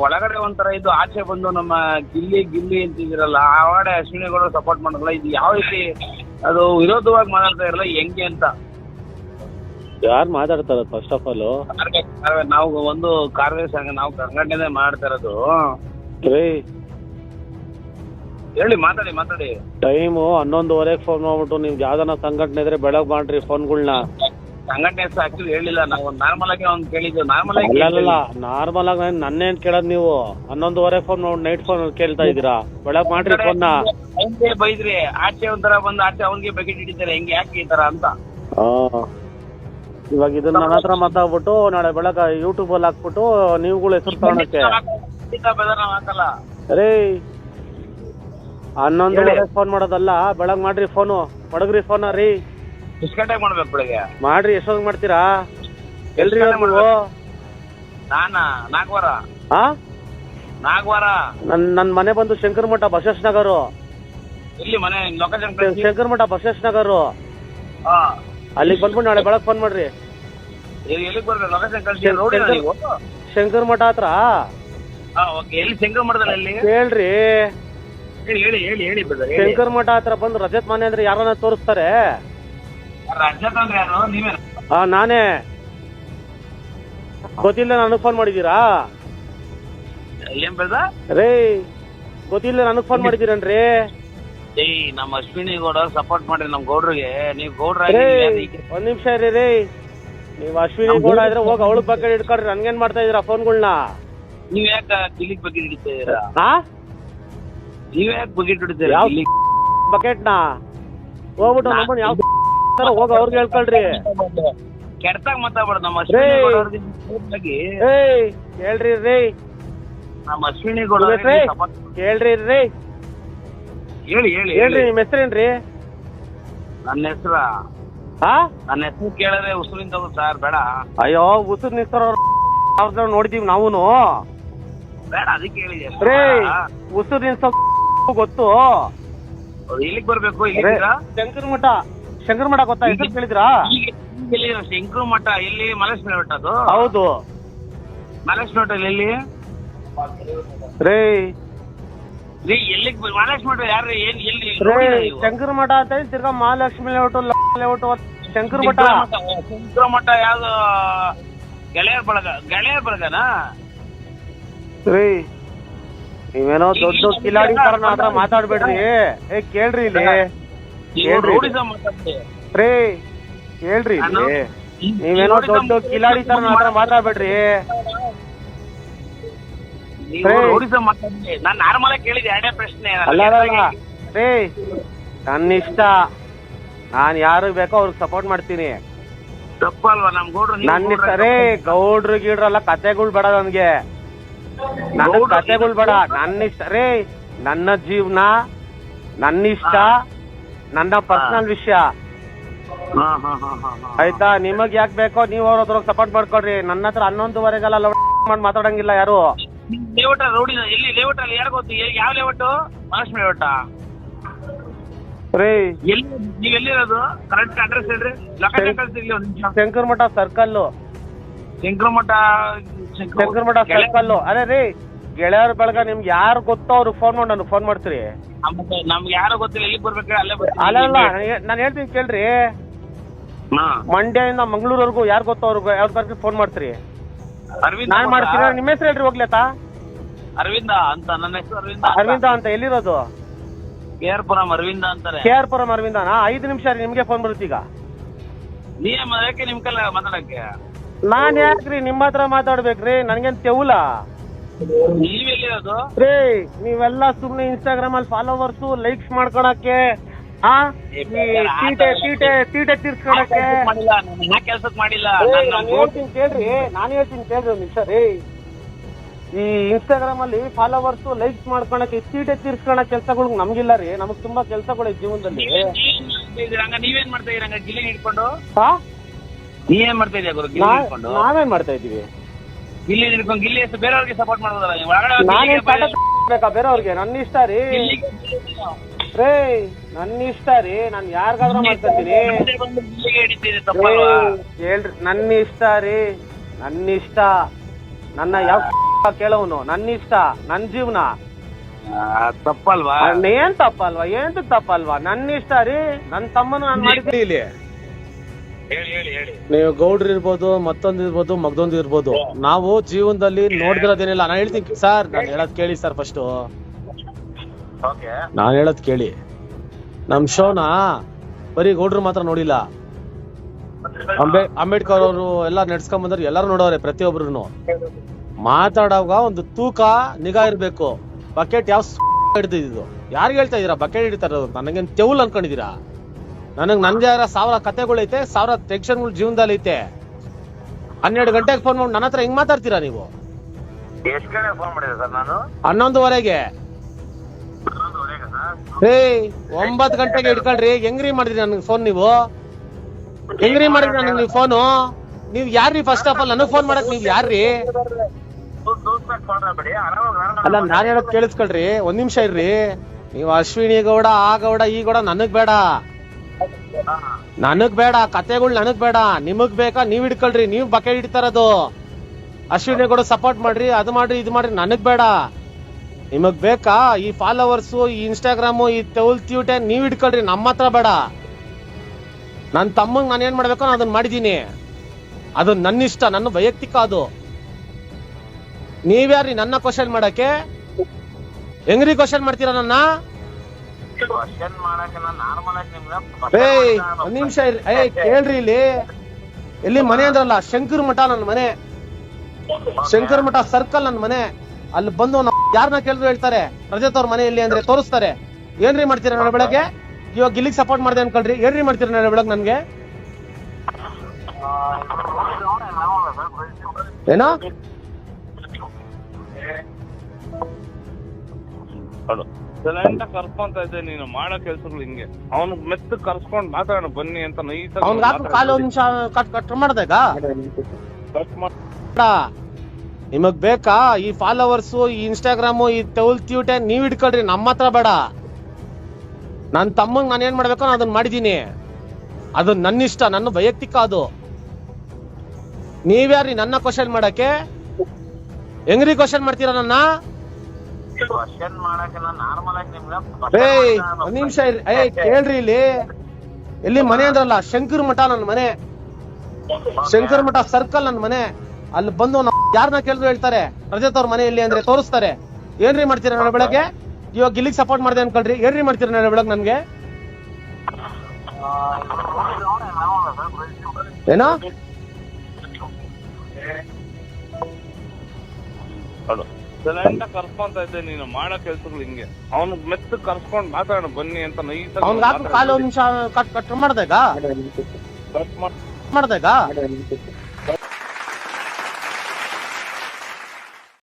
ಒಳಗಡೆ ಒಂಥರ ಇದು, ಆಚೆ ಬಂದು ನಮ್ಮ ಗಿಲ್ಲಿ ಗಿಲ್ಲಿ ಅಂತಿದ್ದೀರಲ್ಲ, ಆ ವಾಡೆ ಅಶ್ವಿನಿಗಳು ಸಪೋರ್ಟ್ ಮಾಡೋಲ್ಲ. ಇದು ಯಾವ ರೀತಿ ಅದು ವಿರೋಧವಾಗಿ ಮಾತಾಡ್ತಾ ಇರಲ್ಲ, ಹೆಂಗೆ ಅಂತ ಯಾರು ಮಾತಾಡ್ತಾರ? ಫಸ್ಟ್ ಆಫ್ ಆಲ್ ನಾವು ಒಂದು ಕಾರ್ಯ ಸಂಘ, ನಾವು ಸಂಘಟನೆ ಮಾಡ್ತಾ ಇರೋದು. ಹೇಳಿ, ಮಾತಾಡಿ. ಟೈಮು 11:30 ಫೋನ್ ಮಾಡ್ಬಿಟ್ಟು ನಿಮ್ಗೆ ಯಾವ್ದಾನ ಸಂಘಟನೆ ಇದ್ರೆ ಬೆಳಗ್ಗೆ ಮಾಡ್ರಿ ಫೋನ್ಗಳ್ನ. ಸಂಘಟನೆ ಹೆಸರು ಆಕ್ಚುಲಿ ಹೇಳಿಲ್ಲ, ನಾವು ನಾರ್ಮಲ್ ಆಗಿ ಅವ್ನು ಕೇಳಿದ್ದು. ನಾರ್ಮಲ್ ಆಗಿ ನನ್ನೇನ್ ಕೇಳೋದ್ ನೀವು? 11:30 ಫೋನ್ ಮಾಡಿ ನೈಟ್ ಫೋನ್ ಕೇಳ್ತಾ ಇದೀರಾ? ಬೆಳಗ್ಗೆ ಮಾಡ್ರಿ ಫೋನ್ನ. ಬೈದ್ರಿ ಆಚೆ ಒಂಥರ ಬಂದು ಆಚೆ ಅವನಿಗೆ ಬಕೆಟ್ ಹಿಡಿತಾರೆ, ಹೆಂಗೆ ಯಾಕೆ ಈ ತರ ಅಂತ. ಇವಾಗ ಇದನ್ನ ನನ್ನ ಹತ್ರ ಮಾತಾಡ್ಬಿಟ್ಟು ನಾಳೆ ಬೆಳಗ್ಗೆ ಯೂಟ್ಯೂಬ್ ಅಲ್ಲಿ ಹಾಕ್ಬಿಟ್ಟು ನೀವುಗಳು ಹೆಸರು ತಗೊಳಕ್ಕೆ ಹಾಕಲ್ಲ ರೀ. 11:30 ಫೋನ್ ಮಾಡೋದಲ್ಲ, ಬೆಳಗ್ಗೆ ಮಾಡ್ರಿ ಫೋನು, ಮಡಗ್ರಿ ಫೋನ್ ರೀ. ಎಷ್ಟು ಗಂಟೆಗೆ ಮಾಡ್ಬೇಕು ಬೆಳಿಗ್ಗೆ? ಮಾಡ್ರಿ. ಎಷ್ಟೊಂದು ಮಾಡ್ತೀರಾ? ಎಲ್ರಿ ನೀವು? ನಾನಾ 4 ವಾರ. 4 ವಾರ. ನನ್ ಮನೆ ಬಂದು ಶಂಕರ್ ಮಠ ಬಸವೇಶ್ ನಗರು. ಇಲ್ಲಿ ಮನೆ ಲೊಕೇಶನ್? ಶಂಕರ್ ಮಠ ಬಸವೇಶ್ ನಗರು. ಅಲ್ಲಿಗೆ ಬಂದ್ಬಿಟ್ಟು ನಾಳೆ ಬೆಳಗ್ಗೆ ಫೋನ್ ಮಾಡ್ರಿ. ಎಲ್ಲಿಗೆ ಬರ್ಬೇಕು? ಲೊಕೇಶನ್ ಕಳಿಸಿ. ರೋಡಿನ ನೀವು? ಶಂಕರ್ ಮಠ ಹತ್ರ. ಎಲ್ಲಿ ಶಂಕರ್ ಮಠದಲ್ಲಿ? ಎಲ್ಲಿ ಹೇಳ್ರಿ. ಹೇಳಿ ಶಂಕರ್ ಮಠ ಹತ್ರ ಬಂದು ರಜತ್ ಮನೆ ಅಂದ್ರೆ ಯಾರನ್ನ ತೋರಿಸ್ತಾರೆ? ರಜತ್ ಅಂದ್ರೆ ಯಾರು? ನೀವೇ? ನಾನೇ. ಗೊತ್ತಿಲ್ಲ ನನಗ್ ಫೋನ್ ಮಾಡಿದೀರಾ? ಏನ್ ಬೇಡ ರೇ, ಗೊತ್ತಿಲ್ಲ ನನಗ್ ಫೋನ್ ಮಾಡಿದೀರನ್ರಿ? ನಮ್ಮ ಅಶ್ವಿನಿ ಗೌಡ ಸಪೋರ್ಟ್ ಮಾಡ್ರಿ ನಮ್ ಗೌಡ್ರಿಗೆ. ನೀವು ಗೌಡ್ರ ಒಂದ್ ನಿಮಿಷ ಇರಿ ರೀ. ನೀವ್ ಅಶ್ವಿನಿ ಗೌಡ ಇದ್ರೆ ಹೋಗಿ ಅವಳು ಬಕೆಟ್ ಹಿಡ್ಕೊಡ್ರಿ. ನನ್ಗೇನ್ ಮಾಡ್ತಾ ಇದೀರಾ ಫೋನ್ಗಳ್ನ? ನೀವ್ ಯಾಕ ಗಿಲ್ಲಿಗ್ ಬಕೆಟ್ ಹಿಡಿತಾ ಇದೀರಾ? ನೀವ್ ಯಾಕೆ ಬಕೆಟ್ ಹಿಡಿತೀರಾ? ಬಕೆಟ್ನ ಹೋಗ್ಬಿಟ್ಟು ನಮ್ಮನ್ನ ಯಾವ ಹೋಗ ಅವ್ರಿಗೆ ಹೇಳ್ಕೊಳ್ರಿ. ಕೆಡ್ತಾಗ ಮಾತಾಡ್ಬೇಡ. ನಮ್ಮ ಅಶ್ವಿನಿ ಹೇಳ್ರಿ ರೀ. ನಮ್ಮ ಅಶ್ವಿನಿ ಗೌಡ ಹೇಳ್ರಿ ರೀ. ಹೇಳಿ. ನಿಮ್ ಹೆಸರೇನ್ರಿ? ನನ್ನ ಹೆಸರ ಕೇಳಿದ್ರೆ ಉಸುರಿನ ತಗೋ ಸರ್. ಬೇಡ. ಅಯ್ಯೋ, ಉಸುರು ನಿಲ್ಸೋ ನೋಡಿದೀವಿ ನಾವೂನು. ಬೇಡ, ಅದಕ್ಕೆ ಹೇಳಿದೆ. ಉಸುರು ನಿಲ್ಸೋ ಗೊತ್ತು. ಇಲ್ಲಿಗೆ ಬರ್ಬೇಕು. ಶಂಕರ್ ಮಠ ಗೊತ್ತಾ? ಹೆಸರು ಕೇಳಿದ್ರಾ? ಶಂಕರ್ ಮಠ ಎಲ್ಲಿ? ಮಲೇಶ್ವರ ಬೆಟ್ಟ. ಅದು ಹೌದು. ಮಲೇಶ್ವರ ಬೆಟ್ಟ ಎಲ್ಲಿ ರೇ? ಎಲ್ಲಿಗೆ? ಮಲೇಶ್ವರ ಮಠ ಯಾರು? ಏನ್ ಎಲ್ಲಿ? ಶಂಕರ್ ಮಠ ಅಂತ ತಿರ್ಗಾ ಮಹಾಲಕ್ಷ್ಮಿ ಲೇಔಟ್ ಶಂಕರ್ ಮಠ. ಶಂಕರ ಮಠ ಯಾವ್ದು? ಗೆಳೆಯರ್ ಬಳಗನಾ? ರೀ, ನೀವೇನೋ ದೊಡ್ಡ ಕಿಲಾಡಿ ತರ ಹತ್ರ ಮಾತಾಡ್ಬೇಡ್ರಿ. ಕೇಳ್ರಿ ಇಲ್ಲಿ. ರೇ, ಹೇಳ್ರಿ ಇಲ್ಲಿ. ನೀವೇನೋ ದೊಡ್ಡ ಕಿಲಾಡಿ ತರ ಹತ್ರ ಮಾತಾಡ್ಬೇಡ್ರಿ. ನಾನ್ ನಾರ್ಮಲ್ ಆಗಿ ಕೇಳಿದೆ, ಎರಡೇ ಪ್ರಶ್ನೆ. ರೇ, ನನ್ನ ಇಷ್ಟ. ನಾನ್ ಯಾರು ಬೇಕೋ ಅವ್ರಿಗೆ ಸಪೋರ್ಟ್ ಮಾಡ್ತೀನಿ. ತಪ್ಪಲ್ವಾ? ನಮ್ ಗೌಡ್ರು ನನ್ನ ಇಷ್ಟ ರೇ. ಗೌಡ್ರು ಗೀಡ್ರಲ್ಲ ಕತೆಗಳು ಬೇಡ ನನ್ಗೆ. ನನ್ನ ಕತೆಗಳು ಬೇಡ. ನನ್ನ ಇಷ್ಟ ರೇ. ನನ್ನ ಜೀವನ, ನನ್ನ ಇಷ್ಟ, ನನ್ನ ಪರ್ಸನಲ್ ವಿಷಯ. ಆಯ್ತಾ? ನಿಮಗ್ ಯಾಕೆ ಬೇಕೋ ನೀವು ಅವ್ರ ಹತ್ರ ಸಪೋರ್ಟ್ ಮಾಡ್ಕೊಡ್ರಿ. ನನ್ನ ಹತ್ರ 11:30 ಮಾಡಿ ಮಾತಾಡಂಗಿಲ್ಲ ಯಾರು. ಲೇಔಟ್ ರೋಡಿನ ಎಲ್ಲಿ? ಲೇಔಟ್ ಅಲ್ಲಿ ಯಾರು ಗೊತ್ತು? ಯಾವ ಲೇಔಟ್? ಮಹಾಲಕ್ಷ್ಮಿ ಲೇಔಟ ರೀ? ನೀವ್ ಎಲ್ಲಿರೋದು? ಕರೆಕ್ಟ್ ಅಡ್ರೆಸ್ ಹೇಳ್ರಿ. ಲೊಕೇಶನ್ ಕಳ್ಸಿರ್ಲಿ ಒಂದ್ ನಿಮಿಷ. ಶಂಕರ್ ಮಠ ಸರ್ಕಲ್. ಶಂಕರ್ ಮಠ ಸರ್ಕಲ್. ಅದೇ ರೀ, ಗೆಳೆಯರ ಬಳಗ ನಿಮ್ಗೆ ಯಾರು ಗೊತ್ತೋ ಅವ್ರಿಗೆ ಫೋನ್ ಮಾಡಿ ನನಗೆ ಫೋನ್ ಮಾಡ್ತೀರಿ. ನಮ್ಗೆ ಯಾರು ಗೊತ್ತಿಲ್ಲ. ಎಲ್ಲಿಗೆ ಬರ್ಬೇಕು? ಅಲ್ಲೇ ಅಲ್ಲ, ನಾನು ಹೇಳ್ತೀನಿ ಕೇಳ್ರಿ. ಮಂಡ್ಯದಿಂದ ಮಂಗಳೂರ್ವರೆಗೂ ಯಾರು ಗೊತ್ತೋ ಅವ್ರಿಗೆ ಯಾವ್ದು ಫೋನ್ ಮಾಡ್ತೀರಿ. ನಾನ್ ಮಾಡ್ತೀನಿ. ನಿಮ್ಮ ಹೆಸರು ಹೇಳ್ರಿ ಹೋಗ್ಲತಾ? ಅರವಿಂದ ಅಂತ. ನನ್ನ ಹೆಸರು ಅರವಿಂದ ಅಂತ. ಎಲ್ಲಿರೋದು? KR ಪುರಂ ಅರವಿಂದ ಅಂತಾರೆ. KR ಪುರಂ ಅರವಿಂದನಾ? 5 ನಿಮಿಷ ರೀ, ನಿಮ್ಗೆ ಫೋನ್ ಬರುತ್ತೆ ಈಗ. ಯಾಕೆ ನಿಮ್ ಕಲ್ಲ ಮಾತಾಡಕ್ಕೆ? ನಾನ್ ಯಾಕ್ರಿ ನಿಮ್ಮ ಹತ್ರ ಮಾತಾಡ್ಬೇಕ್ರಿ? ನನ್ಗೇನ್ ತೆವುಲ? ನೀವೆಲ್ಲಿರೋದು ರೀ? ನೀವೆಲ್ಲ ಸುಮ್ನೆ ಇನ್ಸ್ಟಾಗ್ರಾಮ್ ಅಲ್ಲಿ ಫಾಲೋವರ್ಸು ಲೈಕ್ಸ್ ಮಾಡ್ಕೊಳಕ್ಕೆ, ತೀಟೆ ತೀರ್ಸ್ಕೊಳಕ್ಕೆ. ಕೆಲ್ಸಕ್ ಮಾಡಿಲ್ಲ. ನಾನು ಹೇಳ್ತೀನಿ ಕೇಳ್ರಿ ಒಂದ್ ನಿಮಿಷ ರೀ. ಈ ಇನ್ಸ್ಟಾಗ್ರಾಮ್ ಅಲ್ಲಿ ಫಾಲೋವರ್ಸು ಲೈಕ್ಸ್ ಮಾಡ್ಕೊಳಕ್ಕೆ, ತೀಟೆ ತೀರ್ಸ್ಕೊಳಕ್ ಕೆಲ್ಸಗಳು ನಮ್ಗಿಲ್ಲ ರೀ. ನಮಗ್ ತುಂಬಾ ಕೆಲ್ಸಗಳು ಜೀವನದಲ್ಲಿ. ನೀವೇನ್ ಮಾಡ್ತಾ ಇದೀರ? ಗಿಲ್ಲಿ ಹಿಡ್ಕೊಂಡು ನೀವೇನ್ ಮಾಡ್ತಾ ಇದೀಯ ಗುರು? ನಾವೇನ್ ಮಾಡ್ತಾ ಇದೀವಿ? ಗಿಲ್ಲಿ ಹಿಡ್ಕೊಂಡು ಗಿಲ್ಲಿ ಹೆಸರು ಬೇರೆಯವ್ರಿಗೆ ಸಪೋರ್ಟ್ ಮಾಡೋದಲ್ಲ. ಬೇಕಾ ಬೇರೆಯವ್ರಿಗೆ? ನನ್ನ ಇಷ್ಟ ರೀ. ರೇ, ನನ್ನ ಇಷ್ಟ ರೀ. ನಾನ್ ಯಾರಿಗಾದ್ರೂ ಮಾಡ್ತೀನಿ. ಹೇಳ್ರಿ, ನನ್ನ ಇಷ್ಟ ರೀ. ನನ್ನ ಇಷ್ಟ. ನನ್ನ ಯಾವ ಕೇಳೋನು ನನ್ನ ಇಷ್ಟ ನನ್ ಜೀವನ. ತಪ್ಪಲ್ವಾ? ಏನ್ ತಪ್ಪಲ್ವಾ? ಏನ್ ತಪ್ಪಲ್ವಾ? ನನ್ನ ಇಷ್ಟ ರೀ. ನನ್ ತಮ್ಮನು ನಾನು ಮಾಡಿದ್ದೀನಿ. ಇಲ್ಲಿ ನೀವು ಗೌಡ್ರು ಇರ್ಬೋದು, ಮತ್ತೊಂದು ಇರ್ಬೋದು, ಮಗದೊಂದು ಇರ್ಬೋದು, ನಾವು ಜೀವನದಲ್ಲಿ ನೋಡ್ದಿರೋದೇನಿಲ್ಲ. ನಾನು ಹೇಳ್ತೀನಿ ಸರ್, ನಾನು ಹೇಳೋದ್ ಕೇಳಿ ಸರ್. ಫಸ್ಟ್ ನಾನು ಹೇಳೋದ್ ಕೇಳಿ. ನಮ್ ಶೋನ ಬರೀ ಗೌಡ್ರು ಮಾತ್ರ ನೋಡಿಲ್ಲ, ಅಂಬೇಡ್ಕರ್ ಅವರು ಎಲ್ಲ ನಡ್ಸ್ಕೊಂಡ್ ಬಂದ್ರೆ ಎಲ್ಲಾರು ನೋಡೋರೆ. ಪ್ರತಿಯೊಬ್ರು ಮಾತಾಡುವಾಗ ಒಂದು ತೂಕ ನಿಗಾ ಇರ್ಬೇಕು. ಬಕೆಟ್ ಯಾವ ಹಿಡ್ದಿದ್ದು? ಯಾರಿಗೆ ಹೇಳ್ತಾ ಇದೀರಾ ಬಕೆಟ್ ಹಿಡಿತಾರ? ನನಗೇನ್ ತೆವಲ್ ಅನ್ಕೊಂಡಿದೀರಾ? ನನ್ಗೆ ಯಾರ 1000 ಕತೆಗಳೈತೆ, 1000 ಟೆನ್ಷನ್ಗಳು ಜೀವನದಲ್ಲಿ ಐತೆ. 12 ಗಂಟೆಗೆ ಫೋನ್ ಮಾಡಿ ನನ್ನ ಹತ್ರ ಹೆಂಗ್ ಮಾತಾಡ್ತೀರಾ ನೀವು? 11:30ಗೆ. 9 ಗಂಟೆಗೆ ಇಟ್ಕೊಳ್ರಿ. ಹೆಂಗ್ರಿ ಮಾಡಿದ್ರಿ ನನ್ಗೆ ಫೋನ್? ನೀವು ಹೆಂಗ್ರಿ ಮಾಡಿದ್ರಿ ನನಗೆ ನೀವು ಫೋನು? ನೀವ್ ಯಾರ್ರಿ? ಫಸ್ಟ್ ಆಫ್ ಆಲ್ ನನಗ್ ಫೋನ್ ಮಾಡಕ್ ನೀವ್ ಯಾರ್ರಿ? ಅಲ್ಲ, ನಾನ್ ಹೇಳೋದ್ ಕೇಳಿಸ್ಕೊಳ್ರಿ, ಒಂದ್ ನಿಮಿಷ ಇರ್ರಿ. ನೀವು ಅಶ್ವಿನಿ ಗೌಡ, ಆ ಗೌಡ, ಈ ಗೌಡ ನನಗ್ ಬೇಡ. ಕತೆಗಳು ನನಗ್ ಬೇಡ. ನಿಮಗ್ ಬೇಕಾ ನೀವ್ ಹಿಡ್ಕೊಳ್ರಿ. ನೀವ್ ಬಕೆಟ್ ಹಿಡಿತಾರದು. ಅಶ್ವಿನಿ ಗೌಡ ಸಪೋರ್ಟ್ ಮಾಡ್ರಿ, ಅದು ಮಾಡ್ರಿ, ಇದು ಮಾಡ್ರಿ, ನನಗ್ ಬೇಡ. ನಿಮಗ್ ಬೇಕಾ ಈ ಫಾಲೋವರ್ಸು, ಈ ಇನ್ಸ್ಟಾಗ್ರಾಮು, ಈ ಟ್ಯೂಟೆ ನೀವ್ ಹಿಡ್ಕೊಳ್ರಿ, ನಮ್ಮ ಹತ್ರ ಬೇಡ. ನನ್ ತಮ್ಮಂಗ್ ನಾನು ಏನ್ ಮಾಡ್ಬೇಕು ಅದನ್ನ ಮಾಡಿದೀನಿ. ಅದು ನನ್ನ ಇಷ್ಟ, ನನ್ನ ವೈಯಕ್ತಿಕ. ಅದು ನೀವ್ಯಾರ್ರಿ ನನ್ನ ಕ್ವಶನ್ ಮಾಡಕ್ಕೆ? ಹೆಂಗ್ರಿ ಕ್ವಶನ್ ಮಾಡ್ತೀರಾ ನನ್ನ? ಒಂದ್ ನಿಮಿಷ ಕೇಳ್ರಿ. ಇಲ್ಲಿ ಎಲ್ಲಿ ಮನೆ ಅಂದ್ರಲ್ಲ, ಶಂಕರ್ ಮಠ ನನ್ನ ಮನೆ. ಶಂಕರ್ ಮಠ ಸರ್ಕಲ್ ನನ್ನ ಮನೆ. ಅಲ್ಲಿ ಬಂದು ಯಾರನ್ನ ಕೇಳಿದ್ರು ಹೇಳ್ತಾರೆ ರಜತ್ ಅವ್ರ ಮನೆ ಎಲ್ಲಿ ಅಂದ್ರೆ ತೋರಿಸ್ತಾರೆ. ಏನ್ರಿ ಮಾಡ್ತೀರಾ ನಾಳೆ ಬೆಳಗ್ಗೆ? ಇವಾಗ ಗಿಲ್ಲಿಗೆ ಸಪೋರ್ಟ್ ಮಾಡಿದೆ ಅನ್ಕೊಳ್ರಿ. ಏನ್ರಿ ಮಾಡ್ತೀರಾ ನಾಳೆ ಬೆಳಗ್ಗೆ ನನ್ಗೆ? ಏನೋ ಕರ್ಸ್ಕೊಂತ ಇದ್ದೆ ನೀನು ಮಾಡೋ ಕೆಲ್ಸಗಳು ಹಿಂಗೆ. ಅವನು ಮೆತ್ತ ಕರ್ಸ್ಕೊಂಡ್ ಮಾತಾಡೋಣ ಬನ್ನಿ ಅಂತ ನೈಸ್. ಅವ್ನಿಗೆ ಕಾಲು ಒಂದ್ ನಿಮಿಷ ಕಟ್ ಮಾಡ್ದಾಗ ನಿಮಗ್ ಬೇಕಾ ಈ ಫಾಲೋವರ್ಸು, ಈ ಇನ್ಸ್ಟಾಗ್ರಾಮು, ಈ ಟ್ಯೂಟೆ ನೀವ್ ಹಿಡ್ಕೊಳ್ರಿ, ನಮ್ಮ ಹತ್ರ ಬೇಡ. ನನ್ ತಮ್ಮಂಗ್ ನಾನು ಏನ್ ಮಾಡ್ಬೇಕು ಅದನ್ನ ಮಾಡಿದೀನಿ. ಅದು ನನ್ನ ಇಷ್ಟ, ನನ್ನ ವೈಯಕ್ತಿಕ. ಅದು ನೀವ್ಯಾರ್ರಿ ನನ್ನ ಕ್ವಶನ್ ಮಾಡಕ್ಕೆ? ಹೆಂಗ್ರಿ ಕ್ವಶನ್ ಮಾಡ್ತೀರಾ ನನ್ನ? ಒಂದ್ ನಿಮಿಷ ಕೇಳ್ರಿ. ಇಲ್ಲಿ ಎಲ್ಲಿ ಮನೆ ಅಂದ್ರಲ್ಲ, ಶಂಕರ್ ಮಠ ನನ್ನ ಮನೆ. ಶಂಕರ್ ಮಠ ಸರ್ಕಲ್ ನನ್ನ ಮನೆ. ಅಲ್ಲಿ ಬಂದು ಯಾರನ್ನ ಕೇಳಿದ್ರು ಹೇಳ್ತಾರೆ ರಜತ್ ಅವ್ರ ಮನೆ ಎಲ್ಲಿ ಅಂದ್ರೆ ತೋರಿಸ್ತಾರೆ. ಏನ್ರಿ ಮಾಡ್ತೀರಾ ನಾಳೆ ಬೆಳಗ್ಗೆ? ಇವಾಗ ಗಿಲ್ಲಿಗೆ ಸಪೋರ್ಟ್ ಮಾಡಿದೆ ಅನ್ಕೊಳ್ರಿ. ಏನ್ರಿ ಮಾಡ್ತೀರಾ ನಾಳೆ ಬೆಳಗ್ಗೆ ನನ್ಗೆ? ಏನೋ ಕರ್ಸ್ಕೊಂತ ಇದ್ದೆ ನೀನು ಮಾಡೋ ಕೆಲ್ಸಗಳು ಹಿಂಗೆ. ಅವನು ಮೆತ್ತ ಕರ್ಸ್ಕೊಂಡ್ ಮಾತಾಡೋಣ ಬನ್ನಿ ಅಂತ ನೈಸ್. ಅವ್ನಿಗೆ ಕಾಲು ಒಂದ್ ನಿಮಿಷ ಕಟ್ ಮಾಡ್ದಾಗ